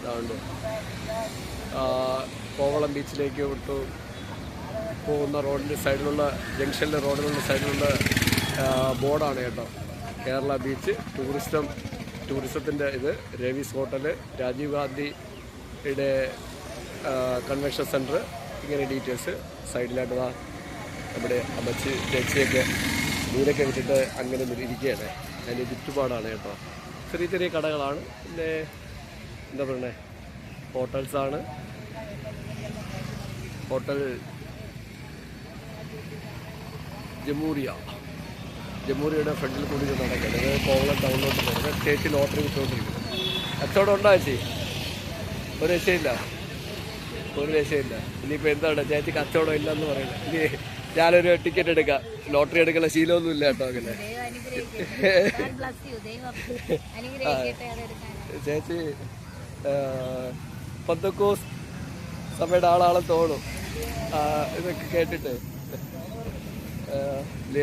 അതുകൊണ്ട് കോവളം ബീച്ചിലേക്ക് വിട്ടു പോകുന്ന റോഡിൻ്റെ സൈഡിലുള്ള ജംഗ്ഷനിലെ റോഡിലുള്ള സൈഡിലുള്ള ബോർഡാണ് കേട്ടോ. കേരള ബീച്ച് ടൂറിസത്തിൻ്റെ ഇത് രവീസ് ഹോട്ടല്, രാജീവ് ഗാന്ധിയുടെ കൺവെൻഷൻ സെൻറ്റർ, ഇങ്ങനെ ഡീറ്റെയിൽസ് സൈഡിലായിട്ട് നമ്മുടെ അമ്മച്ചി ചേച്ചിയൊക്കെ മീനൊക്കെ വെച്ചിട്ട് അങ്ങനെ ഇരിക്കുകയാണ്. അതിൻ്റെ ചുറ്റുപാടാണ് കേട്ടോ. ചെറിയ ചെറിയ കടകളാണ്. പിന്നെ എന്താ പറയണേ, ഹോട്ടൽസാണ്. ഹോട്ടൽ ജമൂറിയുടെ ഫ്രണ്ടിൽ കൂടി നടക്കുന്നത്. കോവളം ടൗണിലോട്ട് പോകുന്നത്. ചേച്ചി ലോട്ടറി വിട്ടുകൊണ്ടിരിക്കുന്നത്. കച്ചവടം ഉണ്ടോ ചേച്ചി? ഒരു രക്ഷയില്ല. ഇനിയിപ്പോൾ എന്താണ് ചേച്ചി കച്ചവടം ഇല്ലെന്ന് പറയുന്നത്? ഇനി ഞാനൊരു ടിക്കറ്റ് എടുക്കാം. ലോട്ടറി എടുക്കുന്ന ശീലമൊന്നും ഇല്ല കേട്ടോ. അങ്ങനെ ചേച്ചി പന്തക്കോസ് സഭയുടെ ആളാളെ തോന്നും ഇതൊക്കെ കേട്ടിട്ട്.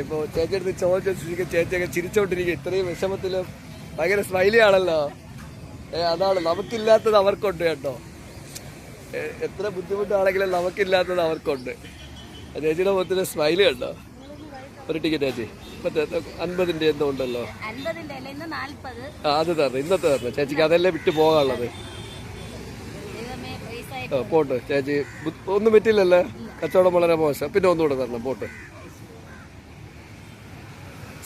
ഇപ്പോൾ ചേച്ചി അടുത്ത് ചോദിച്ചു, ചേച്ചിയൊക്കെ ചിരിച്ചോണ്ടിരിക്കും. ഇത്രയും വിഷമത്തിലും ഭയങ്കര സ്മൈലി ആണല്ലോ. അതാണ് നമുക്കില്ലാത്തത് അവർക്കുണ്ട് കേട്ടോ. എത്ര ബുദ്ധിമുട്ടാണെങ്കിലും നമുക്കില്ലാത്തത് അവർക്കുണ്ട്. ചേച്ചിയുടെ മുഖത്തിന് സ്മൈല് കണ്ടോ? ഒരു ടിക്കറ്റ് ചേച്ചി മറ്റേ 50 എന്തോ ഉണ്ടല്ലോ. അത് തരണം, ഇന്നത്തെ തരണം ചേച്ചിക്ക്. അതല്ലേ വിട്ടു പോകാനുള്ളത്. പോട്ട് ചേച്ചി, ഒന്നും പറ്റില്ലല്ലേ? കച്ചവടം വളരെ മോശം. പിന്നെ ഒന്നുകൂടെ തരണം. പോട്ട്.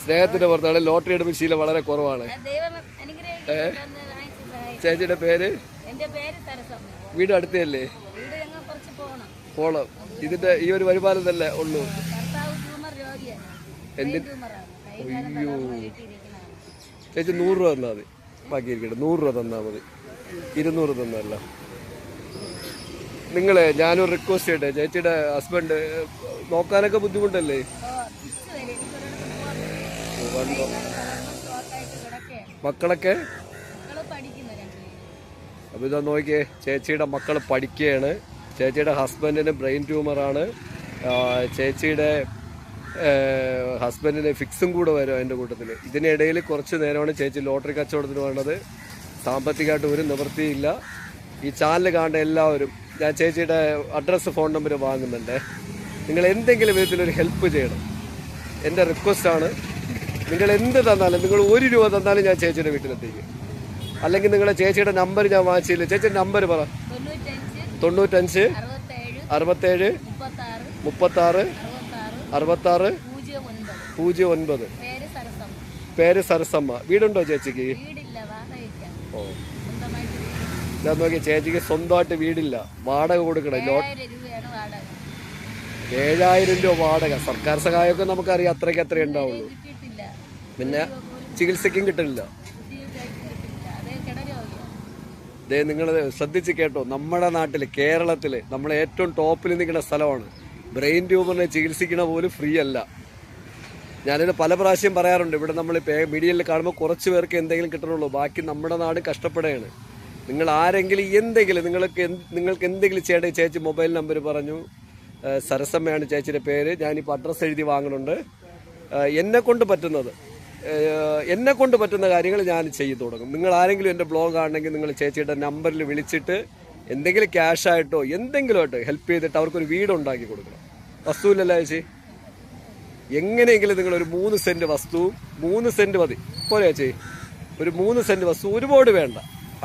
സ്നേഹത്തിന്റെ പുറത്താണ്. ലോട്ടറി എടുപ്പ് ശീലം വളരെ കുറവാണ്. ചേച്ചിയുടെ പേര്? വീട് അടുത്തല്ലേ? പോണം. ഇതിന്റെ ഈ ഒരു വരുമാനം തന്നെ ഉള്ളൂ. അയ്യോ ചേച്ചി 100 രൂപ തന്നാൽ മതി. ബാക്കി ഇരിക്കട്ടെ. 100 രൂപ തന്നാൽ മതി. 200 തന്നല്ല. നിങ്ങളെ ഞാനൊരു റിക്വസ്റ്റ് ചെയ്യട്ടെ. ചേച്ചിയുടെ ഹസ്ബൻഡ് നോക്കാനൊക്കെ ബുദ്ധിമുട്ടല്ലേ? മക്കളൊക്കെ അപ്പൊ ഇതാ നോക്കിയേ, ചേച്ചിയുടെ മക്കൾ പഠിക്കുകയാണ്. ചേച്ചിയുടെ ഹസ്ബൻഡിന് ബ്രെയിൻ ട്യൂമറാണ്. ചേച്ചിയുടെ ഹസ്ബൻഡിന് ഫിക്സും കൂടെ വരും അതിൻ്റെ കൂട്ടത്തിൽ. ഇതിനിടയിൽ കുറച്ച് നേരമാണ് ചേച്ചി ലോട്ടറി കച്ചവടത്തിന് വേണ്ടത്. സാമ്പത്തികമായിട്ട് ഒരു നിവൃത്തിയില്ല. ഈ ചാനൽ കാണേണ്ട എല്ലാവരും ഞാൻ ചേച്ചിയുടെ അഡ്രസ്സ്, ഫോൺ നമ്പർ വാങ്ങുന്നുണ്ട്. നിങ്ങൾ എന്തെങ്കിലും വിധത്തിലൊരു ഹെൽപ്പ് ചെയ്യണം. എൻ്റെ റിക്വസ്റ്റാണ്. നിങ്ങൾ എന്ത് തന്നാലും, നിങ്ങൾ 1 രൂപ തന്നാലും ഞാൻ ചേച്ചിയുടെ വീട്ടിലെത്തിക്കും. അല്ലെങ്കിൽ നിങ്ങളെ ചേച്ചിയുടെ നമ്പർ ഞാൻ വാങ്ങിച്ചില്ല. ചേച്ചിയുടെ നമ്പർ പറ. 95 67 36 66 09. പേര് സരസമ്മ. വീടുണ്ടോ ചേച്ചിക്ക്? ഓ, ഞാൻ നോക്കി ചേച്ചിക്ക് സ്വന്തമായിട്ട് വീടില്ല. വാടക കൊടുക്കണം. 7000 രൂപ വാടക. സർക്കാർ സഹായമൊക്കെ നമുക്കറിയാം, അത്രയ്ക്ക് ഉണ്ടാവുള്ളൂ. പിന്നെ ചികിത്സയ്ക്കും കിട്ടില്ല. നിങ്ങൾ ശ്രദ്ധിച്ച് കേട്ടോ, നമ്മുടെ നാട്ടിൽ, കേരളത്തിൽ നമ്മൾ ഏറ്റവും ടോപ്പിൽ നിൽക്കുന്ന സ്ഥലമാണ്. ബ്രെയിൻ ട്യൂമറിനെ ചികിത്സിക്കണ പോലും ഫ്രീ അല്ല. ഞാനിത് പല പ്രാവശ്യം പറയാറുണ്ട്. ഇവിടെ നമ്മൾ മീഡിയയിൽ കാണുമ്പോൾ കുറച്ച് പേർക്ക് എന്തെങ്കിലും കിട്ടണുള്ളൂ. ബാക്കി നമ്മുടെ നാട് കഷ്ടപ്പെടുകയാണ്. നിങ്ങൾ ആരെങ്കിലും എന്തെങ്കിലും നിങ്ങൾക്ക് എന്തെങ്കിലും ചെയ്യേണ്ട. ചേച്ചി മൊബൈൽ നമ്പർ പറഞ്ഞു. സരസമ്മയാണ് ചേച്ചിയുടെ പേര്. ഞാനിപ്പോൾ അഡ്രസ്സ് എഴുതി വാങ്ങുന്നുണ്ട്. എന്നെ കൊണ്ട് പറ്റുന്ന കാര്യങ്ങൾ ഞാൻ ചെയ്തു തുടങ്ങും. നിങ്ങൾ ആരെങ്കിലും എൻ്റെ ബ്ലോഗ് ആണെങ്കിൽ നിങ്ങൾ ചേച്ചിയുടെ നമ്പറിൽ വിളിച്ചിട്ട് എന്തെങ്കിലും ക്യാഷായിട്ടോ എന്തെങ്കിലും ആയിട്ടോ ഹെൽപ്പ് ചെയ്തിട്ട് അവർക്കൊരു വീട് ഉണ്ടാക്കി കൊടുക്കണം. വസ്തുവില്ലല്ലോ ചേച്ചി. എങ്ങനെയെങ്കിലും നിങ്ങളൊരു 3 സെൻറ്റ് വസ്തുവും 3 സെൻറ്റ് മതി പോലെ ചേച്ചി. ഒരു 3 സെൻറ്റ് വസ്തു, ഒരുപാട് വേണ്ട.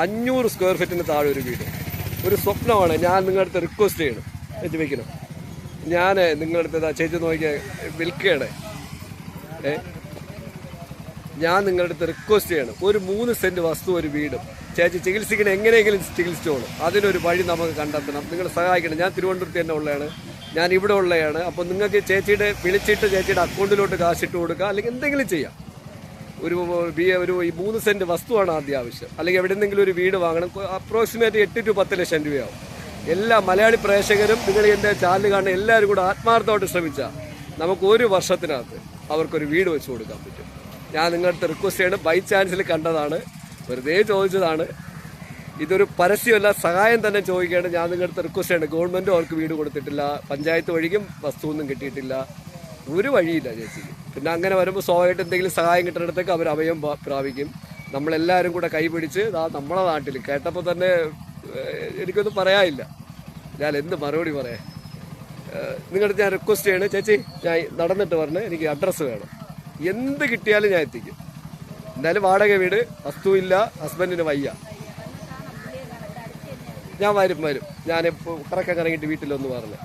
500 സ്ക്വയർ ഫീറ്റിന് താഴെ ഒരു വീട്. ഒരു സ്വപ്നമാണ്. ഞാൻ നിങ്ങളുടെ അടുത്ത് റിക്വസ്റ്റ് ചെയ്യണം. ചേച്ചി വയ്ക്കണം. ഞാൻ നിങ്ങളുടെ അടുത്ത് ചേച്ചി നോക്കിയാൽ വിൽക്കുകയാണ്. ഞാൻ നിങ്ങളുടെ അടുത്ത് റിക്വസ്റ്റ് ചെയ്യണം. ഒരു 3 സെൻറ്റ് വസ്തു, ഒരു വീടും. ചേച്ചി ചികിത്സിക്കണം. എങ്ങനെയെങ്കിലും ചികിത്സിച്ചോളും. അതിനൊരു വഴി നമുക്ക് കണ്ടെത്തണം. നിങ്ങൾ സഹായിക്കണം. ഞാൻ തിരുവനന്തപുരത്ത് തന്നെ ഉള്ളതാണ്. ഞാൻ ഇവിടെ ഉള്ളതാണ്. അപ്പോൾ നിങ്ങൾക്ക് ചേച്ചിയുടെ വിളിച്ചിട്ട് ചേച്ചിയുടെ അക്കൗണ്ടിലോട്ട് കാശിട്ട് കൊടുക്കുക. അല്ലെങ്കിൽ എന്തെങ്കിലും ചെയ്യാം. ഒരു 3 സെൻറ്റ് വസ്തുവാണ് ആദ്യം ആവശ്യം. അല്ലെങ്കിൽ എവിടെയെങ്കിലും ഒരു വീട് വാങ്ങണം. അപ്രോക്സിമേറ്റ് 8 to 10 ലക്ഷം രൂപയാവും. എല്ലാ മലയാളി പ്രേക്ഷകരും നിങ്ങൾ എൻ്റെ ചാനൽ കാണുന്ന എല്ലാവരും കൂടെ ആത്മാർത്ഥമായിട്ട് ശ്രമിച്ചാൽ നമുക്ക് 1 വർഷത്തിനകത്ത് അവർക്കൊരു വീട് വെച്ച് കൊടുക്കാൻ പറ്റും. ഞാൻ നിങ്ങളുടെ റിക്വസ്റ്റ് ചെയ്യണം. ബൈ ചാൻസിൽ കണ്ടതാണ്, വെറുതെ ചോദിച്ചതാണ്. ഇതൊരു പരസ്യമല്ല, സഹായം തന്നെ ചോദിക്കുകയാണ്. ഞാൻ നിങ്ങളുടെ റിക്വസ്റ്റ് ചെയ്യണം. ഗവൺമെൻറ്റും അവർക്ക് വീട് കൊടുത്തിട്ടില്ല. പഞ്ചായത്ത് വഴിക്കും വസ്തുവൊന്നും കിട്ടിയിട്ടില്ല. ഒരു വഴിയില്ല ചേച്ചിക്ക്. പിന്നെ അങ്ങനെ വരുമ്പോൾ സ്വാഭാവികമായിട്ട് എന്തെങ്കിലും സഹായം കിട്ടുന്നിടത്തേക്ക് അവർ അഭയം പ്രാപിക്കും. നമ്മളെല്ലാവരും കൂടെ കൈപിടിച്ച് നമ്മളെ നാട്ടിൽ കേട്ടപ്പോൾ തന്നെ എനിക്കൊന്നും പറയാനില്ല. ഞാൻ എന്ത് മറുപടി പറയാം? നിങ്ങളുടെ ഞാൻ റിക്വസ്റ്റ് ചെയ്യണം, ചേച്ചി ഞാൻ നടന്നിട്ട് പറഞ്ഞ് എനിക്ക് അഡ്രസ്സ് വേണം. എന്ത് കിട്ടിയാലും ഞാൻ എത്തിക്കും. എന്തായാലും വാടക വീട്, വസ്തുവില്ല, ഹസ്ബൻഡിന് വയ്യ. ഞാൻ വരും. ഞാനിപ്പോൾ കറക്കം ഇറങ്ങിയിട്ട് വീട്ടിലൊന്ന് പറഞ്ഞു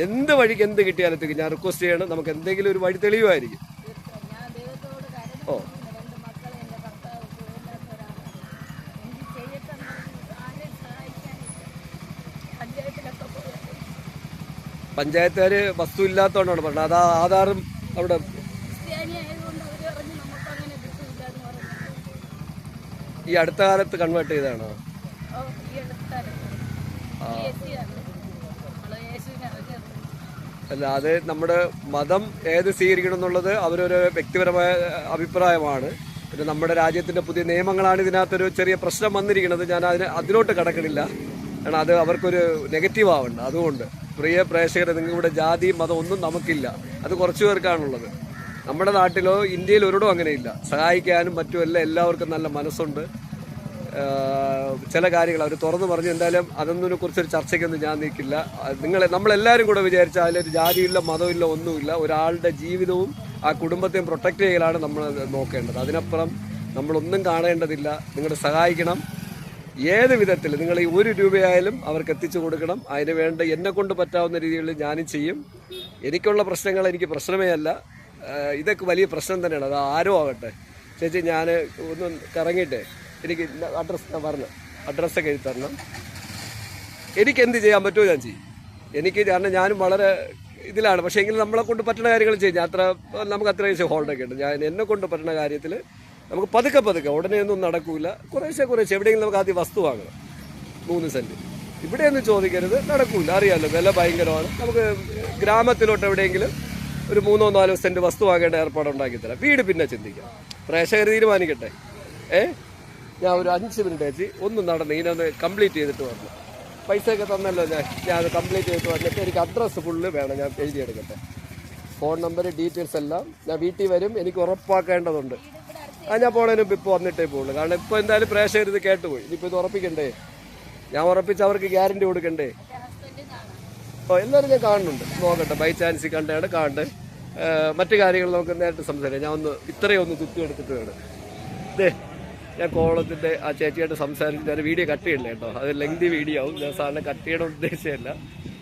എന്ത് വഴിക്ക് എന്ത് കിട്ടിയാലും എത്തിക്കും. ഞാൻ റിക്വസ്റ്റ് ചെയ്യണം, നമുക്ക് എന്തെങ്കിലും ഒരു വഴി തെളിയുമായിരിക്കും. ഓ പഞ്ചായത്തുകാർ വസ്തു ഇല്ലാത്തതുകൊണ്ടാണ് പറഞ്ഞത്. അത് ആധാറും അവിടെ ഈ അടുത്ത കാലത്ത് കൺവേർട്ട് ചെയ്തതാണോ? അല്ല, അത് നമ്മുടെ മതം ഏത് സ്വീകരിക്കണം എന്നുള്ളത് അവരൊരു വ്യക്തിപരമായ അഭിപ്രായമാണ്. പിന്നെ നമ്മുടെ രാജ്യത്തിന്റെ പുതിയ നിയമങ്ങളാണ് ഇതിനകത്തൊരു ചെറിയ പ്രശ്നം വന്നിരിക്കുന്നത്. ഞാൻ അതിലോട്ട് കടക്കണില്ല, കാരണം അത് അവർക്കൊരു നെഗറ്റീവ് ആവണ്ട. അതുകൊണ്ട് പ്രിയ പ്രേക്ഷകരെ, നിങ്ങളുടെ ജാതി മതം ഒന്നും നമുക്കില്ല, അത് കുറച്ചു പേർക്കാണുള്ളത്. നമ്മുടെ നാട്ടിലോ ഇന്ത്യയിൽ ഒരിടവും അങ്ങനെയില്ല. സഹായിക്കാനും മറ്റുമല്ല, എല്ലാവർക്കും നല്ല മനസ്സുണ്ട്. ചില കാര്യങ്ങൾ അവർ തുറന്നു പറഞ്ഞു. എന്തായാലും അതൊന്നിനെ കുറിച്ചൊരു ചർച്ചയ്ക്കൊന്നും ഞാൻ നിൽക്കില്ല. നമ്മളെല്ലാവരും കൂടെ വിചാരിച്ചാൽ അതിലൊരു ജാതിയില്ല, മതമില്ല, ഒന്നുമില്ല. ഒരാളുടെ ജീവിതവും ആ കുടുംബത്തെയും പ്രൊട്ടക്റ്റ് ചെയ്യലാണ് നമ്മൾ നോക്കേണ്ടത്. അതിനപ്പുറം നമ്മളൊന്നും കാണേണ്ടതില്ല. നിങ്ങൾ സഹായിക്കണം ഏത് വിധത്തിൽ. നിങ്ങൾ ഈ 1 രൂപയായാലും അവർക്ക് എത്തിച്ചു കൊടുക്കണം. അതിന് വേണ്ട എന്നെ കൊണ്ട് പറ്റാവുന്ന രീതിയിൽ ഞാനും ചെയ്യും. എനിക്കുള്ള പ്രശ്നങ്ങൾ എനിക്ക് പ്രശ്നമേ അല്ല, ഇതൊക്കെ വലിയ പ്രശ്നം തന്നെയാണ്. അത് ആരോ ആകട്ടെ. ചേച്ചി ഞാൻ ഒന്ന് കറങ്ങിയിട്ടേ എനിക്ക് അഡ്രസ്സ് പറഞ്ഞു, അഡ്രസ്സൊക്കെ എഴുതി തരണം. എനിക്ക് എന്ത് ചെയ്യാൻ പറ്റുമോ ഞാൻ ചെയ്യും. എനിക്ക് കാരണം ഞാനും വളരെ ഇതിലാണ്. പക്ഷേ എങ്കിലും നമ്മളെ കൊണ്ട് പറ്റുന്ന കാര്യങ്ങൾ ചെയ്യും. നമുക്ക് അത്രയും ഹോൾഡൊക്കെ ഉണ്ട്. ഞാൻ എന്നെ കൊണ്ട് പറ്റുന്ന കാര്യത്തിൽ നമുക്ക് പതുക്കെ ഉടനെയൊന്നും നടക്കൂല. കുറേശ്ശെ എവിടെയെങ്കിലും നമുക്ക് ആദ്യം വസ്തു വാങ്ങണം. 3 സെന്റ് ഇവിടെയൊന്നും ചോദിക്കരുത്, നടക്കൂല. അറിയാമല്ലോ, വില ഭയങ്കരമാണ്. നമുക്ക് ഗ്രാമത്തിലോട്ട് എവിടെയെങ്കിലും ഒരു 3-4 സെന്റ് വസ്തു വാങ്ങേണ്ട ഏർപ്പാട് ഉണ്ടാക്കി തരാം. വീട് പിന്നെ ചിന്തിക്കാം. പ്രേക്ഷകർ തീരുമാനിക്കട്ടെ. ഞാൻ ഒരു 5 മിനിറ്റ് വെച്ച് ഒന്ന് നടന്ന് ഇതിനൊന്ന് കംപ്ലീറ്റ് ചെയ്തിട്ട് വരണം. പൈസയൊക്കെ തന്നല്ലോ ഞാൻ അത് കംപ്ലീറ്റ് ചെയ്തിട്ട് വന്നിട്ട് എനിക്ക് അഡ്രസ്സ് ഫുള്ള് വേണം. ഞാൻ എഴുതിയെടുക്കട്ടെ. ഫോൺ നമ്പർ, ഡീറ്റെയിൽസ് എല്ലാം. ഞാൻ വീട്ടിൽ വരും. എനിക്ക് ഉറപ്പാക്കേണ്ടതുണ്ട്. ഞാൻ പോണതിന് മുമ്പ് ഇപ്പോൾ വന്നിട്ടേ പോകുള്ളൂ. കാരണം ഇപ്പോൾ എന്തായാലും പ്രേക്ഷകർ ഇത് കേട്ടുപോയി. ഇനിയിപ്പോൾ ഇത് ഉറപ്പിക്കണ്ടേ? ഞാൻ ഉറപ്പിച്ച് അവർക്ക് ഗ്യാരണ്ടി കൊടുക്കണ്ടേ? അപ്പോൾ എല്ലാവരും ഞാൻ കാണുന്നുണ്ട്. നോക്കട്ടെ, ബൈ ചാൻസ് കണ്ടാണ് കാണേണ്ടത്. മറ്റു കാര്യങ്ങൾ നമുക്ക് നേരിട്ട് സംസാരിക്കാം. ഞാൻ ഇത്രയും ഒന്ന് തുപ്പി എടുത്തിട്ട് വേണം. ഞാൻ കോളത്തിൻ്റെ ആ ചേച്ചിയായിട്ട് സംസാരിച്ച് ഞാൻ വീഡിയോ കട്ട് ചെയ്യില്ല കേട്ടോ. അത് ലെങ്തി വീഡിയോ ആവും. ഞാൻ സാറിനെ കട്ട് ചെയ്യണം ഉദ്ദേശിച്ചതല്ല,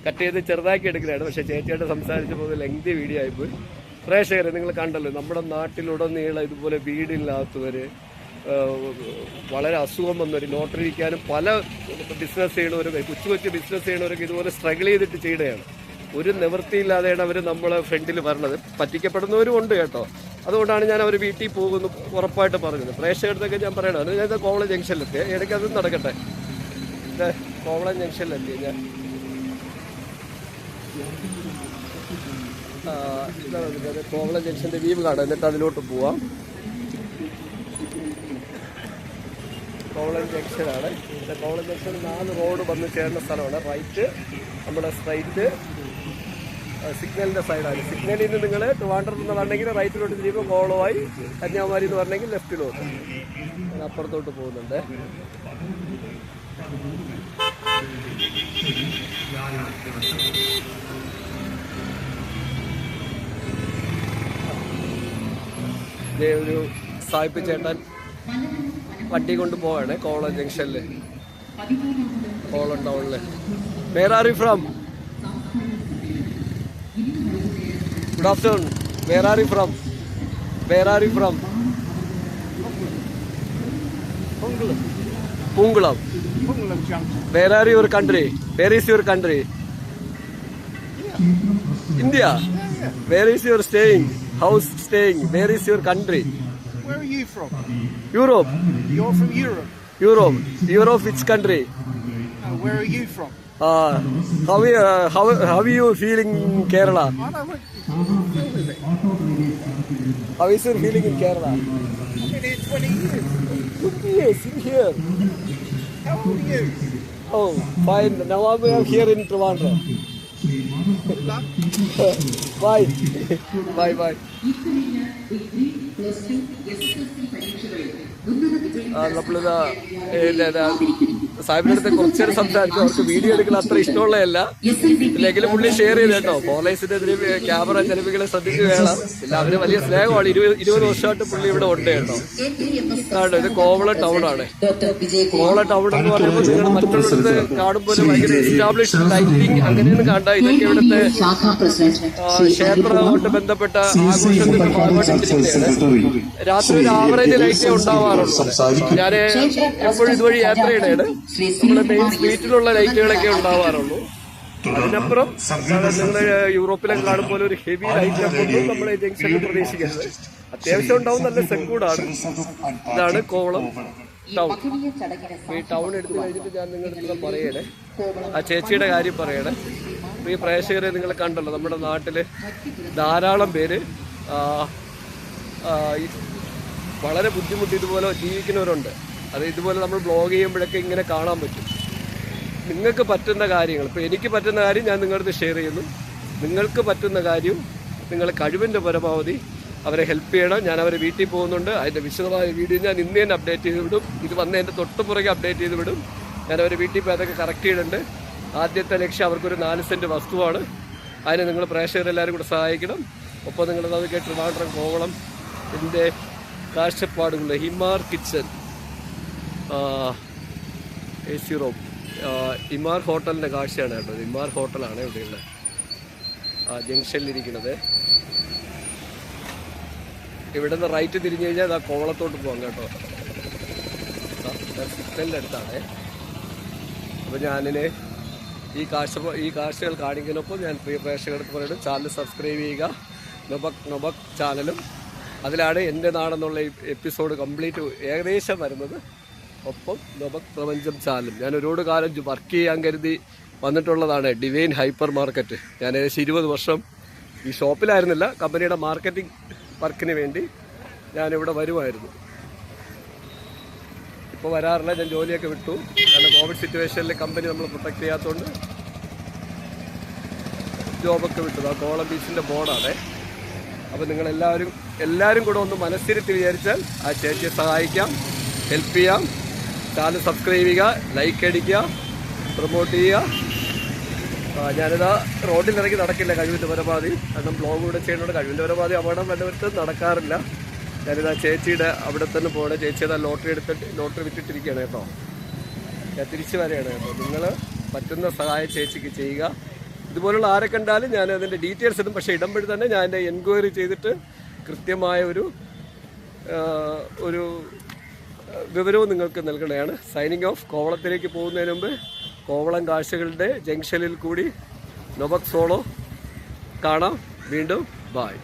കട്ട് ചെയ്ത് ചെറുതാക്കി എടുക്കുന്നതാണ്. പക്ഷേ ചേച്ചിയായിട്ട് സംസാരിച്ചപ്പോൾ ലെങ്തി വീഡിയോ ആയിപ്പോയി. പ്രേക്ഷകരെ നിങ്ങൾ കണ്ടല്ലോ, നമ്മുടെ നാട്ടിലുടനീളം ഇതുപോലെ വീടില്ലാത്തവർ, വളരെ അസുഖം വന്നവർ, ലോട്ടറി വിൽക്കാനും പല ബിസിനസ് ചെയ്യണവരൊക്കെ, കൊച്ചു ബിസിനസ് ചെയ്യണവരൊക്കെ ഇതുപോലെ സ്ട്രഗിൾ ചെയ്തിട്ട് ചെയ്യുകയാണ്. ഒരു നിവൃത്തിയില്ലാതെയാണ് അവർ നമ്മളെ ഫ്രണ്ടിൽ പറഞ്ഞത്. പറ്റിക്കപ്പെടുന്നവരും ഉണ്ട് കേട്ടോ. അതുകൊണ്ടാണ് ഞാൻ അവർ വീട്ടിൽ പോകുന്നു ഉറപ്പായിട്ട് പറഞ്ഞത്. പ്രേക്ഷകർത്തൊക്കെ ഞാൻ പറയണം. ഞാൻ കോവളം ജംഗ്ഷനിലെത്തി. ഇടയ്ക്ക് അതും നടക്കട്ടെ. കോവളം ജംഗ്ഷനിലെത്തി ഞാൻ. കോവളം ജംഗ്ഷൻ്റെ വ്യൂ കാണാം, എന്നിട്ട് അതിലോട്ട് പോവാം. കോവളം ജംഗ്ഷനാണ്. കോവളം ജംഗ്ഷൻ 4 റോഡ് വന്ന് ചേർന്ന സ്ഥലമാണ്. റൈറ്റ് നമ്മുടെ സ്ട്രൈറ്റ് സിഗ്നലിൻ്റെ സൈഡാണ്. സിഗ്നലിൽ നിന്ന് നിങ്ങൾ ട്രിവാൻഡ്രത്ത് നിന്ന് പറഞ്ഞെങ്കിൽ റൈറ്റിലോട്ട് തിരിയുമ്പോൾ കോവളമായി, കന്യാകുമാരി എന്ന് പറഞ്ഞെങ്കിൽ ലെഫ്റ്റിലോട്ട്. ഞാൻ അപ്പുറത്തോട്ട് പോകുന്നുണ്ട്. ഒരു സായിപ്പ് ചേട്ടൻ വണ്ടി കൊണ്ട് പോവാണ് കോവളം ജംഗ്ഷനിൽ, കോവളം ടൗണിൽ. Where are you from? Good afternoon. Where are you from? Where are you from? Pungulam. Where are your country? Where is your country? India. Where is your staying? House staying? Where is your country? Where are you from? Europe. You're from Europe. Europe. Europe, which country? Where are you from? How are you feeling in Kerala? I don't know. How is your feeling in Kerala? I've been here 20 years. 20 years in here. How old are you? Oh, fine. Now I'm here in Trivandrum. Bye. Bye bye. നമ്മളിതാ സാഹിബിന്റെ അടുത്ത് കുറച്ചേരം സംസാരിച്ചു. അവർക്ക് video എടുക്കൽ അത്ര ഇഷ്ടമുള്ളതല്ല, ഇല്ലെങ്കിലും പുള്ളി ഷെയർ ചെയ്ത് കേട്ടോ. പോലീസിനെതിരെ ക്യാമറ ചെലവുകളെ ശ്രദ്ധിക്കുകയാണ്. ഇല്ല, അവര് വലിയ സ്നേഹമാണ്. 20 വർഷമായിട്ട് പുള്ളി ഇവിടെ ഉണ്ട് കേട്ടോ. ഇത് കോവളം ടൗൺ ആണ്. കോവളം ടൗൺ എന്ന് പറയുമ്പോൾ നിങ്ങൾ മറ്റുള്ളവർക്ക് കാണുമ്പോൾ ഭയങ്കര എസ്റ്റാബ്ലിഷ്ഡ് ലൈറ്റിംഗ് അങ്ങനെയൊന്നും കണ്ട. ഇതൊക്കെ ഇവിടുത്തെ ക്ഷേത്രവുമായിട്ട് ബന്ധപ്പെട്ട ആഘോഷത്തിന്റെ ഭാഗമായിട്ടിരിക്കുകയാണ്. രാത്രി ഒരു ആവറേജ് ലൈറ്റേ ഉണ്ടാവാറുള്ളൂ. ഞാൻ എപ്പോഴും ഇതുവഴി യാത്രയിടെയാണ്. നമ്മുടെ മെയിൻ സ്ട്രീറ്റിലുള്ള ലൈറ്റുകളൊക്കെ ഉണ്ടാവാറുള്ളൂ. അതിനപ്പുറം നിങ്ങൾ യൂറോപ്പിലൊക്കെ കാണുമ്പോൾ ഒരു ഹെവി ലൈറ്റ് ഒന്നും നമ്മളെ ജംഗ്ഷനിൽ പ്രതീക്ഷിക്കരുത്. അത്യാവശ്യം ഉണ്ടാവും, നല്ല സെക്യൂർഡാണ്. ഇതാണ് കോവളം ടൗൺ. ഈ ടൗൺ എടുത്തു കഴിഞ്ഞിട്ട് ഞാൻ നിങ്ങളുടെ പറയണേ, ആ ചേച്ചിയുടെ കാര്യം പറയണേ. ഈ പ്രേക്ഷകരെ നിങ്ങൾ കണ്ടല്ലോ, നമ്മുടെ നാട്ടിൽ ധാരാളം പേര് വളരെ ബുദ്ധിമുട്ട് ഇതുപോലെ ജീവിക്കുന്നവരുണ്ട്. അത് ഇതുപോലെ നമ്മൾ ബ്ലോഗ് ചെയ്യുമ്പോഴൊക്കെ ഇങ്ങനെ കാണാൻ പറ്റും. നിങ്ങൾക്ക് പറ്റുന്ന കാര്യങ്ങൾ, ഇപ്പോൾ എനിക്ക് പറ്റുന്ന കാര്യം ഞാൻ നിങ്ങളുടെ ഷെയർ ചെയ്യുന്നു. നിങ്ങൾക്ക് പറ്റുന്ന കാര്യം നിങ്ങൾ കഴിവിൻ്റെ പരമാവധി അവരെ ഹെൽപ്പ് ചെയ്യണം. ഞാൻ അവരെ വീട്ടിൽ പോകുന്നുണ്ട്. അതിൻ്റെ വിശദമായ വീഡിയോ ഞാൻ ഇന്ന് തന്നെ അപ്ഡേറ്റ് ചെയ്ത് വിടും. ഇത് വന്ന് എൻ്റെ തൊട്ടുപുറകെ അപ്ഡേറ്റ് ചെയ്ത് വിടും. ഞാൻ അവരെ വീട്ടിൽ പോയി അതൊക്കെ കറക്റ്റ് ചെയ്യുന്നുണ്ട്. ആദ്യത്തെ ലക്ഷ്യം അവർക്കൊരു 4 സെൻറ്റ് വസ്തുവാണ്. അതിന് നിങ്ങൾ പ്രേക്ഷകരെല്ലാവരും കൂടെ സഹായിക്കണം. ഒപ്പം നിങ്ങളത് കേട്ട് ട്രിവാൻഡ്രം കോവളം എൻ്റെ കാഴ്ചപ്പാടുകളുടെ ഹിമാർ കിച്ചൻ AC റൂം ഇമാർ ഹോട്ടലിൻ്റെ കാഴ്ചയാണ് കേട്ടോ. ഇമാർ ഹോട്ടലാണ് ഇവിടെയുള്ള ജംഗ്ഷനിലിരിക്കുന്നത്. ഇവിടെ നിന്ന് റൈറ്റ് തിരിഞ്ഞു കഴിഞ്ഞാൽ ആ കോവളത്തോട്ട് പോകാം കേട്ടോ. സിഗ്നലിൻ്റെ അടുത്താണ്. അപ്പോൾ ഞാനിന് ഈ കാഴ്ചകൾ കാണിക്കുന്നപ്പോൾ ഞാൻ പ്രിയ പ്രേക്ഷകർക്ക് പറയുന്നത് ചാനൽ സബ്സ്ക്രൈബ് ചെയ്യുക. നൊബക് ചാനലും അതിലാണ് എൻ്റെ നാടെന്നുള്ള എപ്പിസോഡ് കംപ്ലീറ്റ് ഏകദേശം വരുന്നത്. ഒപ്പം നൊബക് പ്രപഞ്ചം ചാനലും ഞാൻ ഒരുപാട് കാലം വർക്ക് ചെയ്യാൻ കരുതി വന്നിട്ടുള്ളതാണ്. Divine hyper market. ഞാൻ ഏകദേശം 20 വർഷം ഈ ഷോപ്പിലായിരുന്നില്ല, കമ്പനിയുടെ മാർക്കറ്റിംഗ് വർക്കിന് വേണ്ടി ഞാനിവിടെ വരുമായിരുന്നു. ഇപ്പോൾ വരാറില്ല, ഞാൻ ജോലിയൊക്കെ വിട്ടു. കാരണം കോവിഡ് സിറ്റുവേഷനിൽ കമ്പനി നമ്മൾ പ്രൊട്ടക്ട് ചെയ്യാത്തതുകൊണ്ട് ജോബൊക്കെ വിട്ടത്. ആ കോവളം ബീച്ചിൻ്റെ ബോർഡാണ്. അപ്പോൾ നിങ്ങളെല്ലാവരും കൂടെ ഒന്ന് മനസ്സിരുത്തി വിചാരിച്ചാൽ ആ ചേച്ചിയെ സഹായിക്കാം, ഹെൽപ്പ് ചെയ്യാം. ചാനൽ സബ്സ്ക്രൈബ് ചെയ്യുക, ലൈക്ക് അടിക്കുക, പ്രൊമോട്ട് ചെയ്യുക. ഞാനിതാ റോഡിലിറങ്ങി നടക്കില്ല കഴിവിൻ്റെ പരമാവധി. കാരണം ബ്ലോഗ് കൂടെ ചെയ്യുന്നതുകൊണ്ട് കഴിവിൻ്റെ പരമാവധി അപകടം വല്ലവർക്ക് നടക്കാറില്ല. ഞാനിതാ ചേച്ചിയുടെ അവിടെ തന്നെ പോകണേ. ചേച്ചിയുടെ ലോട്ടറി വിറ്റിട്ടിരിക്കുകയാണ് കേട്ടോ. ഞാൻ തിരിച്ചു വരികയാണ് കേട്ടോ. നിങ്ങൾ പറ്റുന്ന സഹായം ചേച്ചിക്ക് ചെയ്യുക. ഇതുപോലുള്ള ആരെ കണ്ടാലും ഞാൻ അതിൻ്റെ ഡീറ്റെയിൽസ് ഇടും. പക്ഷേ ഇടുമ്പോഴും തന്നെ ഞാൻ എൻ്റെ എൻക്വയറി ചെയ്തിട്ട് കൃത്യമായ ഒരു വിവരവും നിങ്ങൾക്ക് നൽകണതാണ്. Signing off. കോവളത്തിലേക്ക് പോകുന്നതിന് മുമ്പ് കോവളം കാഴ്ചകളുടെ ജംഗ്ഷനിൽ കൂടി നൊബക് സോളോ കാണാം. വീണ്ടും ബായ്.